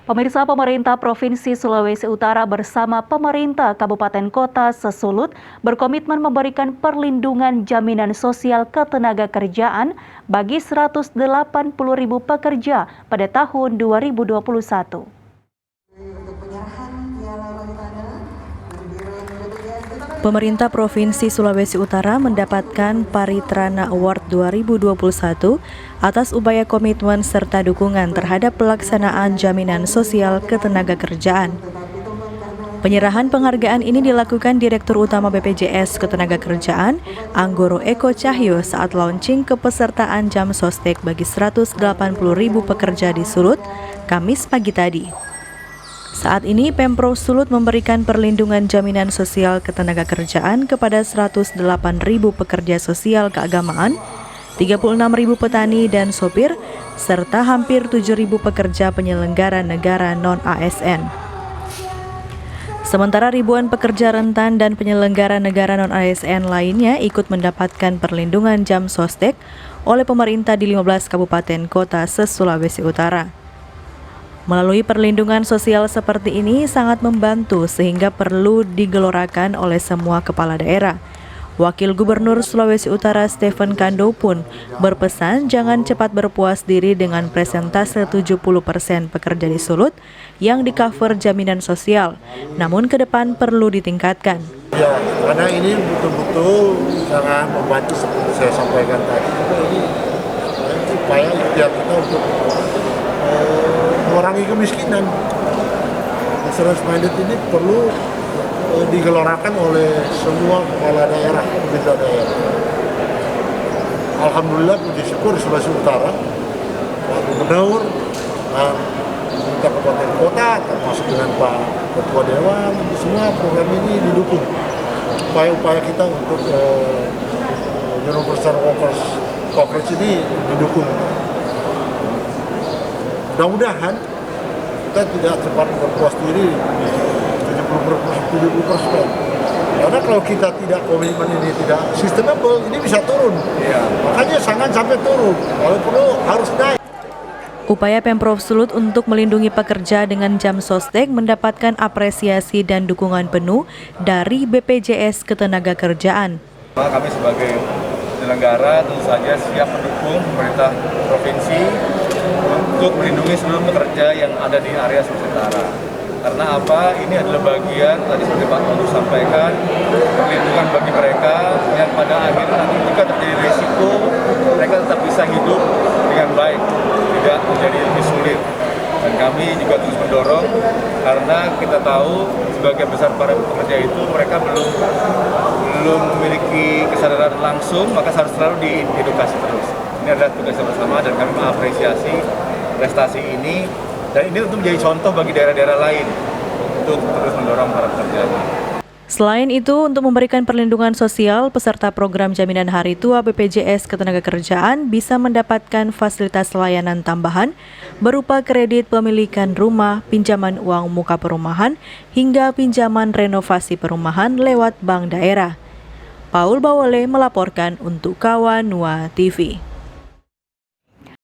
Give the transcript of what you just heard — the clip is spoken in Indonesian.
Pemirsa, pemerintah Provinsi Sulawesi Utara bersama pemerintah Kabupaten Kota Sesulut berkomitmen memberikan perlindungan jaminan sosial ketenagakerjaan bagi 180.000 pekerja pada tahun 2021. Pemerintah Provinsi Sulawesi Utara mendapatkan Paritrana Award 2021 atas upaya komitmen serta dukungan terhadap pelaksanaan jaminan sosial ketenagakerjaan. Penyerahan penghargaan ini dilakukan Direktur Utama BPJS Ketenagakerjaan, Anggoro Eko Cahyo saat launching kepesertaan jam sostek bagi 180.000 pekerja di Sulut, Kamis pagi tadi. Saat ini Pemprov Sulut memberikan perlindungan jaminan sosial ketenagakerjaan kepada 108.000 pekerja sosial keagamaan, 36.000 petani dan sopir, serta hampir 7.000 pekerja penyelenggara negara non-ASN. Sementara ribuan pekerja rentan dan penyelenggara negara non-ASN lainnya ikut mendapatkan perlindungan jam sostek oleh pemerintah di 15 kabupaten kota se-Sulawesi Utara. Melalui perlindungan sosial seperti ini sangat membantu sehingga perlu digelorakan oleh semua kepala daerah. Wakil Gubernur Sulawesi Utara Stephen Kando pun berpesan jangan cepat berpuas diri dengan presentase 70% pekerja di Sulut yang di-cover jaminan sosial, namun ke depan perlu ditingkatkan. Ya, karena ini betul-betul sangat membantu seperti saya sampaikan tadi. Ini supaya ikhtiar kita untuk mengurangi kemiskinan. Insurance minded ini perlu digelorakan oleh semua kepala daerah, pemerintah daerah. Alhamdulillah, puji syukur di Sulawesi Utara, Pak Gubernur, pemerintah kabupaten kota, termasuk dengan Pak Ketua Dewan, semua program ini didukung. Upaya-upaya kita untuk universal workers coverage ini didukung. Mudah-mudahan kita tidak cepat berpuas diri 70%. Karena kalau kita tidak komitmen ini tidak sustainable, ini bisa turun. Ya. Makanya jangan sampai turun. Kalau perlu harus naik. Upaya Pemprov Sulut untuk melindungi pekerja dengan jam sostek mendapatkan apresiasi dan dukungan penuh dari BPJS Ketenagakerjaan. Kami sebagai penyelenggara tentu saja siap mendukung pemerintah provinsi untuk melindungi seluruh pekerja yang ada di area Sulawesi Utara. Karena apa? Ini adalah bagian tadi seperti Pak Gubernur sampaikan, perlindungan bagi mereka yang pada akhirnya nanti jika terjadi risiko mereka tetap bisa hidup dengan baik, tidak menjadi lebih sulit. Dan kami juga terus mendorong karena kita tahu sebagian besar para pekerja itu mereka belum memiliki kesadaran langsung, maka harus selalu diedukasi terus. Ini adalah tugas bersama dan kami mengapresiasi prestasi ini dan ini untuk menjadi contoh bagi daerah-daerah lain untuk terus mendorong para pekerja. Selain itu, untuk memberikan perlindungan sosial, peserta program jaminan hari tua BPJS Ketenagakerjaan bisa mendapatkan fasilitas layanan tambahan berupa kredit pemilikan rumah, pinjaman uang muka perumahan, hingga pinjaman renovasi perumahan lewat bank daerah. Paul Bawole melaporkan untuk Kawanua TV.